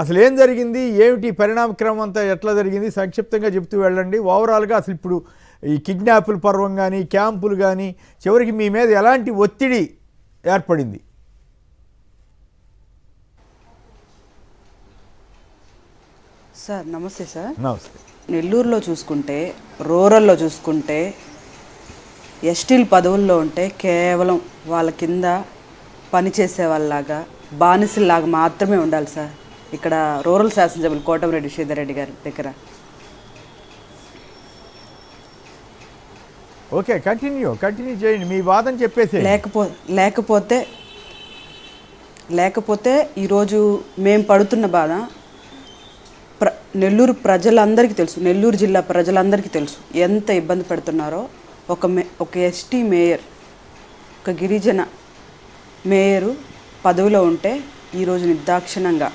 అసలు ఏం జరిగింది, ఏమిటి పరిణామక్రమం అంతా ఎట్లా జరిగింది సంక్షిప్తంగా చెప్తూ వెళ్ళండి. ఓవరాల్గా అసలు ఇప్పుడు ఈ కిడ్నాపుల పర్వం కానీ క్యాంపులు కానీ చివరికి మీ మీద ఎలాంటి ఒత్తిడి ఏర్పడింది? సార్ నమస్తే సార్. నమస్తే. నెల్లూరులో చూసుకుంటే, రూరల్లో చూసుకుంటే, ఎస్టీల పదవుల్లో ఉంటే కేవలం వాళ్ళ కింద పనిచేసే వాళ్ళలాగా బానిసల్లాగా మాత్రమే ఉండాలి సార్. ఇక్కడ రూరల్ శాసనసభ్యులు కోటమిరెడ్డి శ్రీధర్ గారి దగ్గర. ఓకే, కంటిన్యూ చేయండి, మీ వాదన చెప్పేసి. లేకపోతే ఈరోజు మేము పడుతున్న బాధ నెల్లూరు ప్రజలందరికీ తెలుసు, నెల్లూరు జిల్లా ప్రజలందరికీ తెలుసు ఎంత ఇబ్బంది పెడుతున్నారో. ఒక ఎస్టీ మేయర్, ఒక గిరిజన మేయరు పదవిలో ఉంటే ఈరోజు నిర్దాక్షిణంగా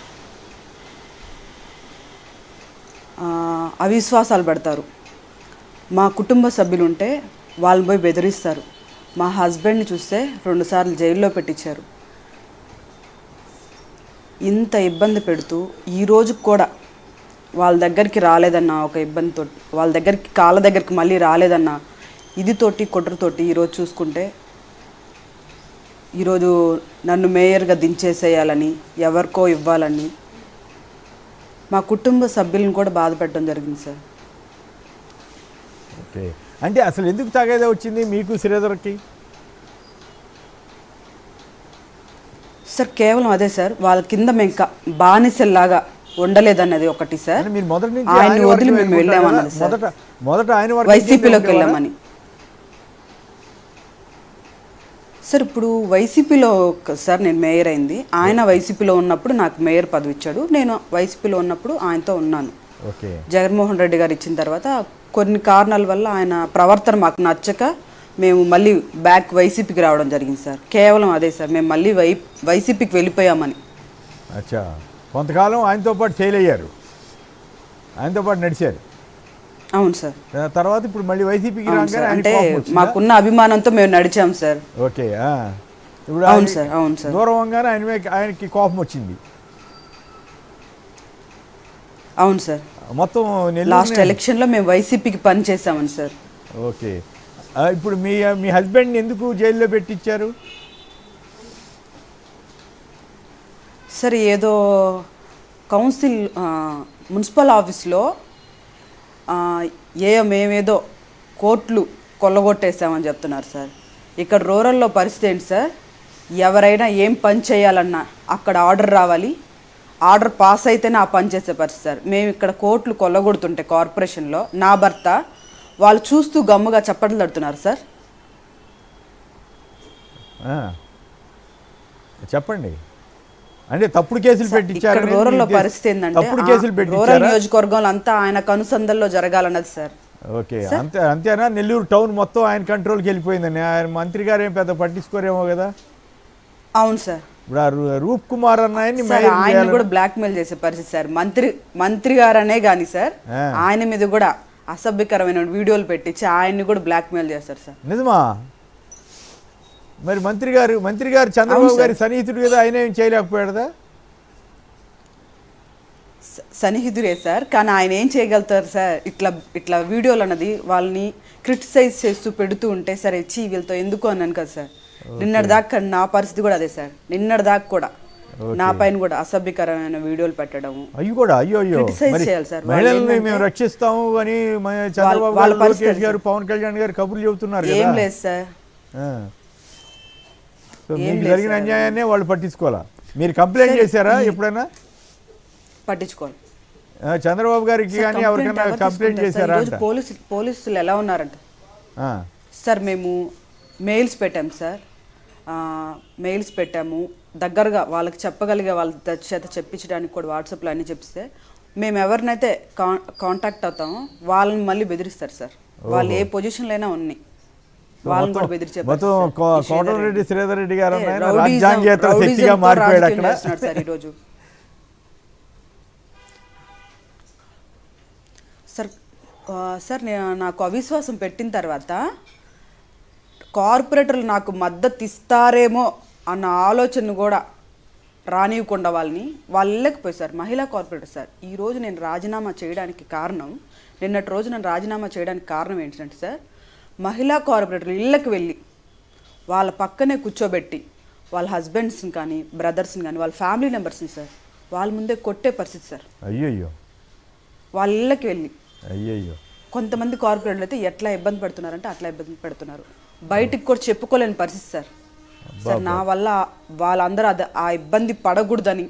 అవిశ్వాసాలు పెడతారు. మా కుటుంబ సభ్యులు ఉంటే వాళ్ళని పోయి బెదిరిస్తారు. మా హస్బెండ్ని చూస్తే 2 సార్లు జైల్లో పెట్టించారు. ఇంత ఇబ్బంది పెడుతూ ఈరోజు కూడా వాళ్ళ దగ్గరికి రాలేదన్న ఒక ఇబ్బందితో, వాళ్ళ దగ్గరికి కాళ్ళ దగ్గరికి మళ్ళీ రాలేదన్న ఇదితోటి కుట్రతోటి ఈరోజు చూసుకుంటే ఈరోజు నన్ను మేయర్గా దించేసేయాలని, ఎవరికో ఇవ్వాలని మా కుటుంబ సభ్యులను కూడా బాధ పెట్టడం జరిగింది సార్. ఓకే, అంటే అసలు ఎందుకు తగాదా వచ్చింది మీకు శ్రీధర్కి? సార్ కేవలం అదే సార్, వాళ్ళ కింద మేము బానిసల్లాగా ఉండలేదన్నది ఒకటి సార్. మీరు మొదటి నుంచి ఆయన వదిలి మేము వెళ్ళామన్నది సార్. మొదట ఆయన వైసీపీలోకి వెళ్ళామని సార్. ఇప్పుడు వైసీపీలో సార్ నేను మేయర్ అయింది, ఆయన వైసీపీలో ఉన్నప్పుడు నాకు మేయర్ పదవి ఇచ్చాడు. నేను వైసీపీలో ఉన్నప్పుడు ఆయనతో ఉన్నాను. జగన్మోహన్ రెడ్డి గారు ఇచ్చిన తర్వాత కొన్ని కారణాల వల్ల ఆయన ప్రవర్తన మాకు నచ్చక మేము మళ్ళీ బ్యాక్ వైసీపీకి రావడం జరిగింది సార్. కేవలం అదే సార్, మేము మళ్ళీ వైసీపీకి వెళ్ళిపోయామని. అచ్చా, కొంతకాలం ఆయనతో పాటు ఫెయిల్ అయ్యారు, ఆయనతో పాటు నడిచారు. అవును సార్. తర్వాత ఇప్పుడు మళ్ళీ వైసీపీకి అంటే మాకున్న అభిమానంతో మేము నడిచాం సార్. ఓకే, ఇప్పుడు అవును సార్. అవును సార్. దూరంగానే ఆయనకి కోపం వచ్చింది. అవును సార్. మొత్తం లాస్ట్ ఎలక్షన్లో మేము వైసీపీకి పని చేసామని సార్. ఓకే, ఇప్పుడు మీ హస్బెండ్ని ఎందుకు జైల్లో పెట్టించారు సార్? ఏదో కౌన్సిల్ మున్సిపల్ ఆఫీస్లో మేమేదో కోట్లు కొల్లగొట్టేసామని చెప్తున్నారు సార్. ఇక్కడ రూరల్లో పరిస్థితి ఏంటి సార్? ఎవరైనా ఏం పని చేయాలన్నా అక్కడ ఆర్డర్ రావాలి, ఆర్డర్ పాస్ అయితేనే ఆ పని చేసే పరిస్థితి సార్. మేము ఇక్కడ కోట్లు కొల్లగొడుతుంటే కార్పొరేషన్లో నా భర్త వాళ్ళు చూస్తూ గమ్ముగా చప్పట్లు తడుతున్నారు సార్. చెప్పండి, అంటే తప్పుడు కేసులు పెట్టించారు. రూరల్లో పరిస్థితి ఏంటంటే రూరల్ నియోజకవర్గంలో అంతా ఆయన కనుసంధల్లో జరగాలన్నది సార్. ఓకే, అంతేనా? నెల్లూరు టౌన్ మొత్తం ఆయన కంట్రోల్కి వెళ్ళిపోయిందని ఆయన మంత్రి గారు ఏం పెద్ద పట్టించుకోరేమో కదా? అవును సార్. ఇప్పుడు రూప్ కుమార్ అన్నాయన్ని ఆయన కూడా బ్లాక్ మెయిల్ చేసే పరిస్థితి సార్. మంత్రి గారనే కానీ సార్ ఆయన మీద కూడా అసభ్యకరమైన వీడియోలు పెట్టించి ఆయన్ని కూడా బ్లాక్ మెయిల్ చేస్తారు సార్. నిజమా? మరి మంత్రి గారు చంద్రబాబు గారి సన్నిహితుడు కదా, ఆయన ఏం చేయలేకపోయాడా? సన్నిహితుడే సార్, కానీ ఆయన ఏం చేయగలుగుతారు సార్? ఇట్లా వీడియోలు అన్నది వాళ్ళని క్రిటిసైజ్ చేస్తూ పెడుతూ ఉంటే సరే చీ వీళ్ళతో ఎందుకు అన్నాను కదా సార్. నిన్నటి దాకా నా పరిస్థితి కూడా అదే సార్. నిన్నటి దాకా కూడా నా పైన కూడా అసభ్యకరమైన వీడియోలు పెట్టడం, క్రిటిసైజ్ చేయాలి సార్. మహిళల్ని మేము రక్షిస్తాము అని చంద్రబాబు గారు, లోకేష్ గారు, పవన్ కళ్యాణ్ గారు కబుర్లు చెబుతున్నారు. ఏం లేదు సార్, మీకు జరిగిన అన్యాయాన్ని వాళ్ళు పట్టించుకోవాలా? మీరు కంప్లైంట్ చేశారా ఎప్పుడైనా? పట్టించుకోవాలి. చంద్రబాబు గారికి కానీ ఎవరికైనా కంప్లైంట్ చేశారా? పోలీసులు ఎలా ఉన్నారంట సార్, మేము మెయిల్స్ పెట్టాము సార్, మెయిల్స్ పెట్టాము. దగ్గరగా వాళ్ళకి చెప్పగలిగే వాళ్ళ చేత చెప్పించడానికి కూడా వాట్సాప్లో అన్నీ చెప్పిస్తే మేము ఎవరినైతే కాంటాక్ట్ అవుతామో వాళ్ళని మళ్ళీ బెదిరిస్తారు సార్. వాళ్ళు ఏ పొజిషన్లో అయినా ఉన్నాయి, వాళ్ళని కూడా బెదిరించే కోటమిరెడ్డి శ్రీధర్ రెడ్డి గారు రాజ్యాంగేతర శక్తిగా మారిపోయాడు అక్కడ సార్ ఈరోజు. సార్ నాకు అవిశ్వాసం పెట్టిన తర్వాత కార్పొరేటర్లు నాకు మద్దతు ఇస్తారేమో అన్న ఆలోచన కూడా రానివ్వకుండా వాళ్ళ ఇళ్ళకి పోయి సార్, మహిళా కార్పొరేటర్ సార్, ఈరోజు నేను రాజీనామా చేయడానికి కారణం, నిన్నటి రోజు నేను రాజీనామా చేయడానికి కారణం ఏంటంటే సార్, మహిళా కార్పొరేటర్ ఇళ్ళకి వెళ్ళి వాళ్ళ పక్కనే కూర్చోబెట్టి వాళ్ళ హస్బెండ్స్ని కానీ బ్రదర్స్ని కానీ వాళ్ళ ఫ్యామిలీ మెంబర్స్ని సార్ వాళ్ళ ముందే కొట్టే పరిస్థితి సార్. అయ్యయ్యో. వాళ్ళ ఇళ్ళకి వెళ్ళి అయ్యయ్యో. కొంతమంది కార్పొరేటర్లు అయితే ఎట్లా ఇబ్బంది పెడుతున్నారంటే అట్లా ఇబ్బంది పెడుతున్నారు, బయటికి కూడా చెప్పుకోలేని పరిస్థితి సార్. సార్ నా వల్ల వాళ్ళందరూ ఆ ఇబ్బంది పడకూడదని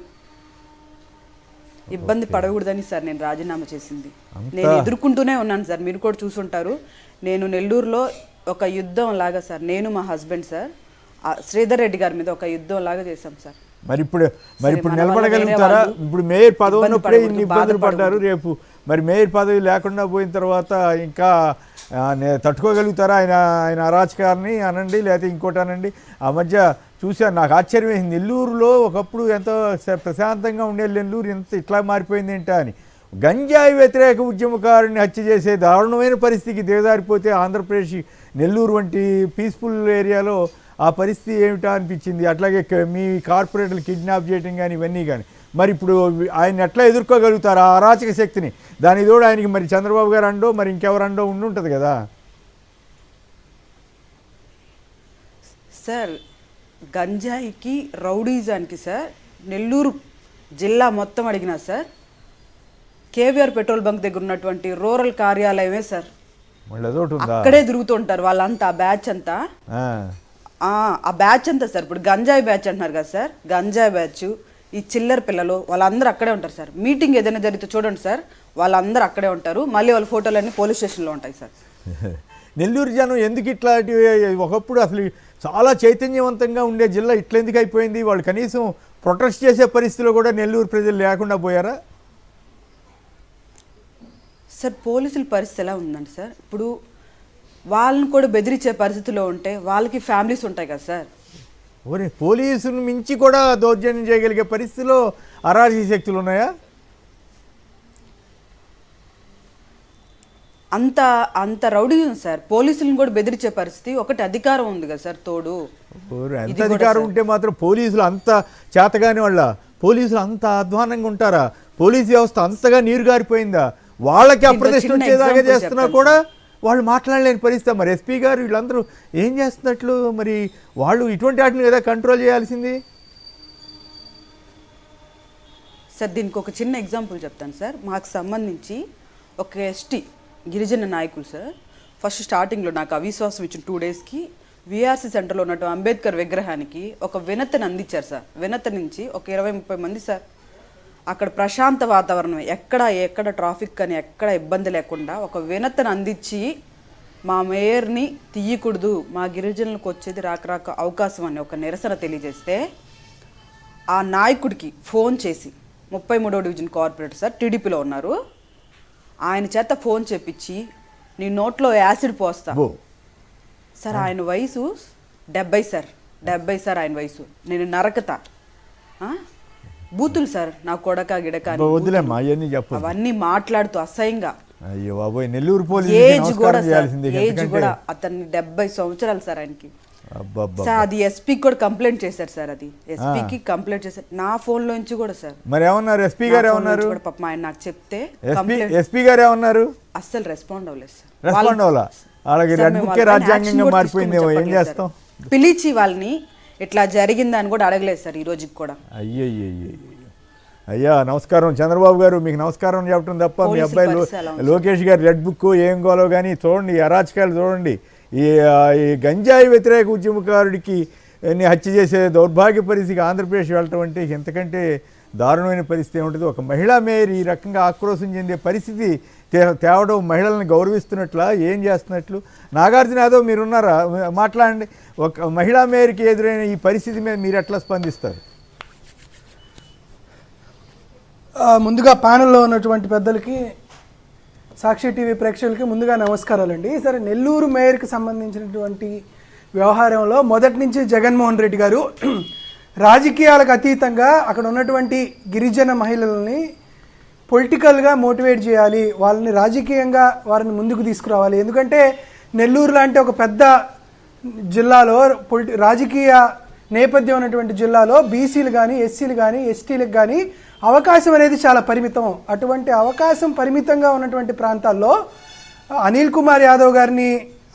సార్ నేను రాజీనామా చేసింది. నేను ఎదుర్కొంటూనే ఉన్నాను సార్, మీరు కూడా చూసుంటారు. నేను నెల్లూరులో ఒక యుద్ధం లాగా సార్, నేను మా హస్బెండ్ సార్ శ్రీధర్ రెడ్డి గారి మీద ఒక యుద్ధం లాగా చేశాం సార్. మరి ఇప్పుడు నిలబడగలుగుతారా? ఇప్పుడు మేయర్ పదవి ఉన్నప్పుడే ఇన్ని ఇబ్బందులు పడ్డారు, రేపు మరి మేయర్ పదవి లేకుండా పోయిన తర్వాత ఇంకా తట్టుకోగలుగుతారా? ఆయన అరాచకాన్ని అనండి, లేకపోతే ఇంకోటి అనండి. ఆ మధ్య చూశాను, నాకు ఆశ్చర్యం వేసింది. నెల్లూరులో ఒకప్పుడు ఎంతో ప్రశాంతంగా ఉండే నెల్లూరు ఇట్లా మారిపోయింది ఏంటా అని. గంజాయి వ్యతిరేక ఉద్యమకారుని హత్య చేసే దారుణమైన పరిస్థితికి దిగజారిపోతే ఆంధ్రప్రదేశ్ నెల్లూరు వంటి పీస్ఫుల్ ఏరియాలో ఆ పరిస్థితి ఏమిటా అనిపించింది. అట్లాగే మీ కార్పొరేటర్లు కిడ్నాప్ చేయడం కానీ ఇవన్నీ కానీ మరి ఇప్పుడు ఆయన ఎట్లా ఎదుర్కోగలుగుతారు ఆ అరాచక శక్తిని? దాని తోడు ఆయనకి మరి చంద్రబాబు గారు అండో మరి ఇంకెవరండో ఉండుంటుంది కదా సార్. గంజాయికి రౌడీజానికి సార్ నెల్లూరు జిల్లా మొత్తం అడిగినా సార్, కేవీఆర్ పెట్రోల్ బంక్ దగ్గర ఉన్నటువంటి రూరల్ కార్యాలయమే సార్, అక్కడే తిరుగుతుంటారు వాళ్ళంతా. ఆ బ్యాచ్ అంతా ఆ బ్యాచ్ అంతా సార్. ఇప్పుడు గంజాయి బ్యాచ్ అంటున్నారు కదా సార్, గంజాయి బ్యాచ్, ఈ చిల్లర పిల్లలు వాళ్ళందరూ అక్కడే ఉంటారు సార్. మీటింగ్ ఏదైనా జరిగితే చూడండి సార్, వాళ్ళందరూ అక్కడే ఉంటారు. మళ్ళీ వాళ్ళ ఫోటోలన్నీ పోలీస్ స్టేషన్లో ఉంటాయి సార్. నెల్లూరు జనం ఎందుకు ఇట్లాంటివి? ఒకప్పుడు అసలు చాలా చైతన్యవంతంగా ఉండే జిల్లా ఇట్లా ఎందుకు అయిపోయింది? వాళ్ళు కనీసం ప్రొటెస్ట్ చేసే పరిస్థితిలో కూడా నెల్లూరు ప్రజలు లేకుండా పోయారా సార్? పోలీసుల పరిస్థితి ఎలా ఉందండి సార్, ఇప్పుడు వాళ్ళని కూడా బెదిరించే పరిస్థితిలో ఉంటే వాళ్ళకి ఫ్యామిలీస్ ఉంటాయి కదా సార్. ఓరే, పోలీసును మించి కూడా దౌర్జన్యం చేయగలిగే పరిస్థితిలో అరాజక శక్తులు ఉన్నాయా? అంత రౌడీ ఉంది సార్. పోలీసులను కూడా బెదిరించే పరిస్థితి, ఒకటి అధికారం ఉంది కదా సార్ తోడు. ఎంత అధికారం ఉంటే మాత్రం పోలీసులు అంత చేతగాని వాళ్ళ? పోలీసులు అంత అధ్వానంగా ఉంటారా? పోలీసు వ్యవస్థ అంతగా నీరు గారిపోయిందా? వాళ్ళకి అప్రతిష్ట వచ్చేదాకా చేస్తున్నా కూడా వాళ్ళు మాట్లాడలేని పరిస్థితి. మరి ఎస్పీ గారు వీళ్ళందరూ ఏం చేస్తున్నట్లు? మరి వాళ్ళు ఇటువంటి వాటిని కదా కంట్రోల్ చేయాల్సింది సార్. దీనికి ఒక చిన్న ఎగ్జాంపుల్ చెప్తాను సార్. మాకు సంబంధించి ఒక ఎస్టీ గిరిజన నాయకులు సార్, ఫస్ట్ స్టార్టింగ్లో నాకు అవిశ్వాసం ఇచ్చిన 2 డేస్కి విఆర్సీ సెంటర్లో ఉన్నట్టు అంబేద్కర్ విగ్రహానికి ఒక వినతిని అందించారు సార్. వినతి నుంచి ఒక 20-30 మంది సార్, అక్కడ ప్రశాంత వాతావరణం, ఎక్కడ ట్రాఫిక్ అని ఎక్కడ ఇబ్బంది లేకుండా ఒక వినతిని అందించి మా మేయర్ని తీయకూడదు, మా గిరిజనులకు వచ్చేది రాక అవకాశం అని ఒక నిరసన తెలియజేస్తే, ఆ నాయకుడికి ఫోన్ చేసి 33వ డివిజన్ కార్పొరేటర్ సార్ టీడీపీలో ఉన్నారు, ఆయన చేత ఫోన్ చేపించి నీ నోట్లో యాసిడ్ పోస్తా సార్. ఆయన వయసు 70 సార్, 70 సార్ ఆయన వయసు. నేను నరకతా బూతులు సార్, నా కొడక గిడక అవన్నీ మాట్లాడుతూ అసహ్యంగా. అయ్యో బాబోయ్, నెల్లూరు పోలీసు ఏజ్ కూడా అతన్ని 70 సంవత్సరాలు సార్ ఆయనకి. సార్ అది ఎస్పీ కూడా కంప్లైంట్ చేశారు సార్, అది ఎస్పీకి కంప్లైంట్ చేశారు నా ఫోన్ లోంచి కూడా సార్. మరి ఏమన్నారు ఎస్పీ గారు? ఏమన్నారు పాపం ఆయన నాకు చెప్తే ఎస్పీ గారు ఏమన్నారు? అస్సలు రెస్పాండ్ అవ్వలేదు సార్. రెస్పాండ్ అవ్వాలా? అలాగే రెడ్ బుక్ రాజ్యాంగంగా మారిపోయిందేమో, ఏం చేస్తాం? పిలిచి వాళ్ళని ఇట్లా జరిగిందని కూడా అడగలేదు సార్ ఈ రోజుకి కూడా. అయ్యా నమస్కారం. చంద్రబాబు గారు మీకు నమస్కారం చెప్పడం తప్ప మీ అబ్బాయి లోకేష్ గారు రెడ్ బుక్ ఏం గోలో కానీ చూడండి, అరాచకాలు చూడండి. ఈ గంజాయి వ్యతిరేక ఉద్యమకారుడికి హత్య చేసే దౌర్భాగ్య పరిస్థితికి ఆంధ్రప్రదేశ్ వెళ్ళటం అంటే ఎంతకంటే దారుణమైన పరిస్థితి ఏముంటుంది? ఒక మహిళా మేయర్ ఈ రకంగా ఆక్రోశం చెందే పరిస్థితి తేవడం మహిళలను గౌరవిస్తున్నట్లా, ఏం చేస్తున్నట్లు? నాగార్జున యాదవ్ మీరున్నారా, మాట్లాడండి. ఒక మహిళా మేయర్కి ఎదురైన ఈ పరిస్థితి మీద మీరు ఎట్లా స్పందిస్తారు? ముందుగా ప్యానెల్లో ఉన్నటువంటి పెద్దలకి, సాక్షి టీవీ ప్రేక్షకులకి ముందుగా నమస్కారాలండి. సరే, నెల్లూరు మేయర్కి సంబంధించినటువంటి వ్యవహారంలో మొదటి నుంచి జగన్మోహన్ రెడ్డి గారు రాజకీయాలకు అతీతంగా అక్కడ ఉన్నటువంటి గిరిజన మహిళలని పొలిటికల్గా మోటివేట్ చేయాలి, వాళ్ళని రాజకీయంగా వారిని ముందుకు తీసుకురావాలి. ఎందుకంటే నెల్లూరు లాంటి ఒక పెద్ద జిల్లాలో రాజకీయ నేపథ్యం ఉన్నటువంటి జిల్లాలో బీసీలు కానీ ఎస్సీలు కానీ ఎస్టీలకు కానీ అవకాశం అనేది చాలా పరిమితం. అటువంటి అవకాశం పరిమితంగా ఉన్నటువంటి ప్రాంతాల్లో అనిల్ కుమార్ యాదవ్ గారిని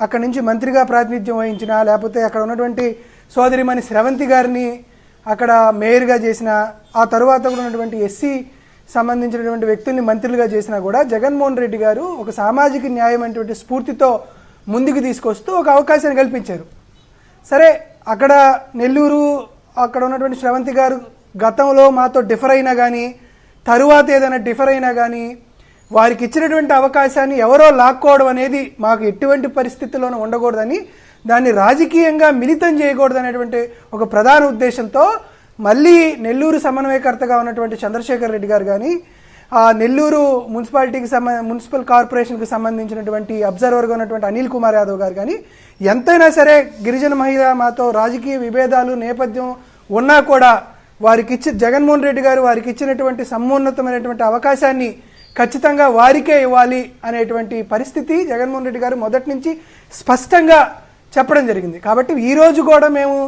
అక్కడి నుంచి మంత్రిగా ప్రాతినిధ్యం వహించిన, లేకపోతే అక్కడ ఉన్నటువంటి సోదరిమణి స్రవంతి గారిని అక్కడ మేయర్గా చేసిన, ఆ తరువాత కూడా ఉన్నటువంటి ఎస్సీ సంబంధించినటువంటి వ్యక్తుల్ని మంత్రులుగా చేసినా కూడా జగన్మోహన్ రెడ్డి గారు ఒక సామాజిక న్యాయం అనేటువంటి స్ఫూర్తితో ముందుకు తీసుకొస్తూ ఒక అవకాశాన్ని కల్పించారు. సరే, అక్కడ నెల్లూరు అక్కడ ఉన్నటువంటి స్రవంతి గారు గతంలో మాతో డిఫర్ అయినా కానీ, తరువాత ఏదైనా డిఫర్ అయినా కానీ వారికి ఇచ్చినటువంటి అవకాశాన్ని ఎవరో లాక్కోవడం అనేది మాకు ఎటువంటి పరిస్థితుల్లోనూ ఉండకూడదని, దాన్ని రాజకీయంగా మిళితం చేయకూడదు అనేటువంటి ఒక ప్రధాన ఉద్దేశంతో మళ్ళీ నెల్లూరు సమన్వయకర్తగా ఉన్నటువంటి చంద్రశేఖర్ రెడ్డి గారు కానీ, ఆ నెల్లూరు మున్సిపల్ కార్పొరేషన్కి సంబంధించినటువంటి అబ్జర్వర్గా ఉన్నటువంటి అనిల్ కుమార్ యాదవ్ గారు కానీ, ఎంతైనా సరే గిరిజన మహిళ మాతో రాజకీయ విభేదాలు నేపథ్యం ఉన్నా కూడా జగన్మోహన్ రెడ్డి గారు వారికి ఇచ్చినటువంటి సమున్నతమైనటువంటి అవకాశాన్ని ఖచ్చితంగా వారికే ఇవ్వాలి అనేటువంటి పరిస్థితి జగన్మోహన్ రెడ్డి గారు మొదటి నుంచి స్పష్టంగా చెప్పడం జరిగింది. కాబట్టి ఈరోజు కూడా మేము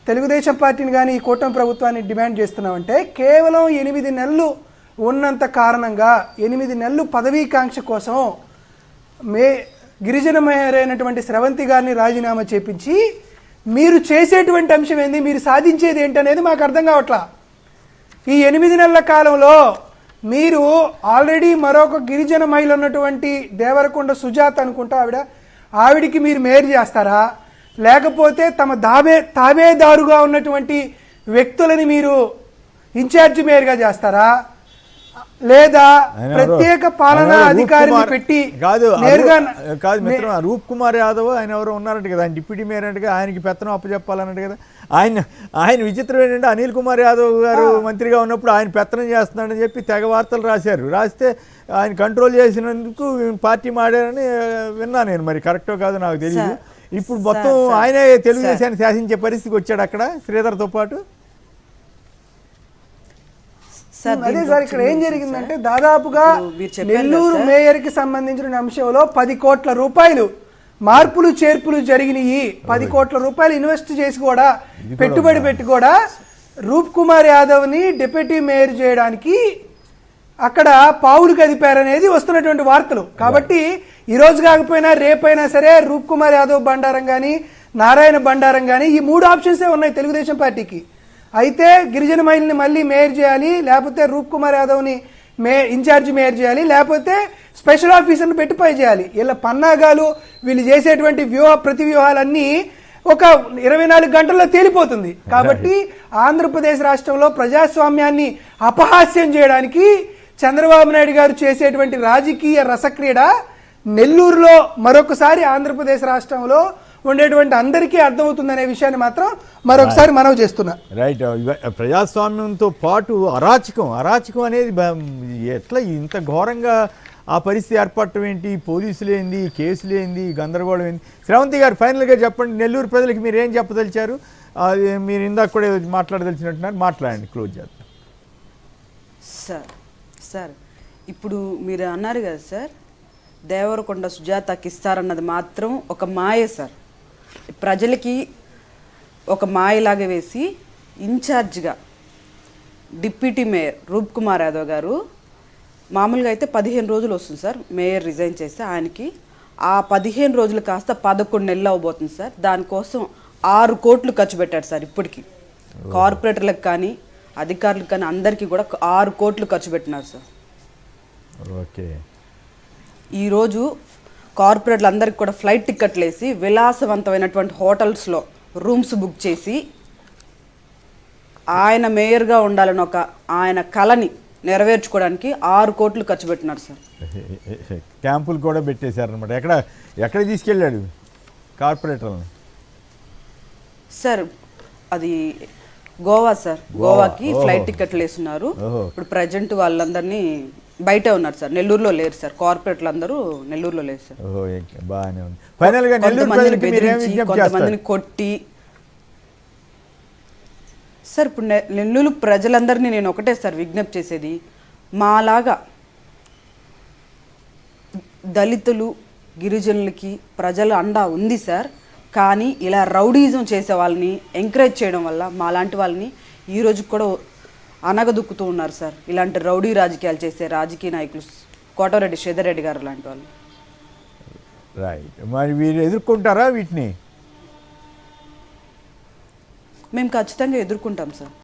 తెలుగుదేశం పార్టీని కానీ ఈ కూటమి ప్రభుత్వాన్ని డిమాండ్ చేస్తున్నామంటే, కేవలం 8 నెలలు ఉన్నంత కారణంగా 8 నెలలు పదవీకాంక్ష కోసం గిరిజన మహిళైనటువంటి స్రవంతి గారిని రాజీనామా చేపించి మీరు చేసేటువంటి అంశం ఏంది, మీరు సాధించేది ఏంటనేది మాకు అర్థం కావట్లా. ఈ 8 నెలల కాలంలో మీరు ఆల్రెడీ మరొక గిరిజన మహిళ ఉన్నటువంటి దేవరకొండ సుజాత అనుకుంటా ఆవిడికి మీరు మేయర్ చేస్తారా, లేకపోతే తమ తాబేదారుగా ఉన్నటువంటి వ్యక్తులని మీరు ఇన్ఛార్జి మేయర్గా చేస్తారా, లేదా ప్రత్యేక పాలనా అధికారిని పెట్టి మిత్రం రూప్ కుమార్ యాదవ్ ఆయన ఎవరో ఉన్నారంట కదా, ఆయన డిప్యూటీ మేయర్ అంటే ఆయనకి పెత్తనం అప్పచెప్పాలన్నట్టు కదా. ఆయన విచిత్రం ఏంటంటే అనిల్ కుమార్ యాదవ్ గారు మంత్రిగా ఉన్నప్పుడు ఆయన పెత్తనం చేస్తున్నాడని చెప్పి తెగ వార్తలు రాస్తే ఆయన కంట్రోల్ చేసినందుకు పార్టీ మాడారని విన్నా నేను. మరి కరెక్టో కాదో నాకు తెలియదు. ఇప్పుడు మొత్తం ఆయనే తెలుగుదేశాన్ని శాసించే పరిస్థితికి వచ్చాడు అక్కడ శ్రీధర్తో పాటు. అదే సార్, ఇక్కడ ఏం జరిగిందంటే దాదాపుగా నెల్లూరు మేయర్కి సంబంధించిన అంశంలో 10 కోట్ల రూపాయలు మార్పులు చేర్పులు జరిగినాయి. 10 కోట్ల రూపాయలు ఇన్వెస్ట్ చేసి కూడా పెట్టుబడి పెట్టి కూడా రూప్ కుమార్ యాదవ్ని డిప్యూటీ మేయర్ చేయడానికి అక్కడ పావులు కదిపారనేది వస్తున్నటువంటి వార్తలు. కాబట్టి ఈరోజు కాకపోయినా రేపైనా సరే రూప్ కుమార్ యాదవ్ బండారం కానీ నారాయణ బండారం కానీ ఈ 3 ఆప్షన్సే ఉన్నాయి తెలుగుదేశం పార్టీకి. అయితే గిరిజన మహిళని మళ్ళీ మేయర్ చేయాలి, లేకపోతే రూప్ కుమార్ యాదవ్ని ఇన్ఛార్జి మేయర్ చేయాలి, లేకపోతే స్పెషల్ ఆఫీసర్ని పెట్టి పై చేయాలి. ఇలా పన్నాగాలు వీళ్ళు చేసేటువంటి ప్రతి వ్యూహాలన్నీ ఒక 24 గంటల్లో తేలిపోతుంది. కాబట్టి ఆంధ్రప్రదేశ్ రాష్ట్రంలో ప్రజాస్వామ్యాన్ని అపహాస్యం చేయడానికి చంద్రబాబు నాయుడు గారు చేసేటువంటి రాజకీయ రసక్రీడ నెల్లూరులో మరొకసారి ఆంధ్రప్రదేశ్ రాష్ట్రంలో ఉండేటువంటి అందరికీ అర్థమవుతుందనే విషయాన్ని మాత్రం మరొకసారి మనవి చేస్తున్నా. రైట్. ప్రజాస్వామ్యంతో పాటు అరాచకం అనేది ఎట్లా ఇంత ఘోరంగా ఆ పరిస్థితి ఏర్పడటం ఏంటి, పోలీసులు ఏంది, కేసులు ఏంది, గందరగోళం ఏంది. స్రవంతి గారు ఫైనల్గా చెప్పండి, నెల్లూరు ప్రజలకు మీరు ఏం చెప్పదలిచారు? అది మీరు ఇందాక కూడా మాట్లాడదలిచినట్టున్నారు, మాట్లాడండి, క్లోజ్ చేద్దాం. సార్ ఇప్పుడు మీరు అన్నారు కదా సార్, దేవరకొండ సుజాతకి ఇస్తారన్నది మాత్రం ఒక మాయ సార్. ప్రజలకి ఒక మాయలాగా వేసి ఇన్ఛార్జ్గా డిప్యూటీ మేయర్ రూప్ కుమార్ యాదవ్ గారు మామూలుగా అయితే 15 రోజులు వస్తుంది సార్ మేయర్ రిజైన్ చేస్తే. ఆయనకి ఆ 15 రోజులు కాస్త 11 నెలలు అవబోతుంది సార్. దానికోసం 6 కోట్లు ఖర్చు పెట్టాడు సార్. ఇప్పటికి కార్పొరేటర్లకు కానీ అధికారులకు కానీ అందరికీ కూడా 6 కోట్లు ఖర్చు పెట్టినారు సార్. ఓకే. ఈరోజు కార్పొరేట్లు అందరికి కూడా ఫ్లైట్ టిక్కెట్లు వేసి విలాసవంతమైనటువంటి హోటల్స్లో రూమ్స్ బుక్ చేసి ఆయన మేయర్గా ఉండాలని ఆయన కళని నెరవేర్చుకోవడానికి 6 కోట్లు ఖర్చు పెట్టినారు సార్. క్యాంపులు కూడా పెట్టేశారనమాట. ఎక్కడ తీసుకెళ్ళాడు కార్పొరేటర్ని? సార్ అది గోవా సార్. గోవాకి ఫ్లైట్ టికెట్లు వేస్తున్నారు. ఇప్పుడు ప్రజెంట్ వాళ్ళందరినీ బయటే ఉన్నారు సార్, నెల్లూరులో లేరు సార్. కార్పొరేట్లు అందరూ నెల్లూరులో లేరు సార్. బాగానే ఉంది. ఫైనల్గా కొంతమందిని బెదిరించి కొంతమందిని కొట్టి సార్, ఇప్పుడు నెల్లూరు ప్రజలందరినీ నేను ఒకటే సార్ విజ్ఞప్తి చేసేది, మాలాగా దళితులు గిరిజనులకి ప్రజల అండా ఉంది సార్. కానీ ఇలా రౌడీజం చేసే వాళ్ళని ఎంకరేజ్ చేయడం వల్ల మాలాంటి వాళ్ళని ఈ రోజు కూడా అనగదొక్కుతూ ఉన్నారు సార్. ఇలాంటి రౌడీ రాజకీయాలు చేసే రాజకీయ నాయకులు కోటరెడ్డి శ్రీధర్ గారు లాంటి వాళ్ళు. రైట్. మరి మీరు ఎదుర్కొంటారా వీటిని? మేము ఖచ్చితంగా ఎదుర్కొంటాం సార్.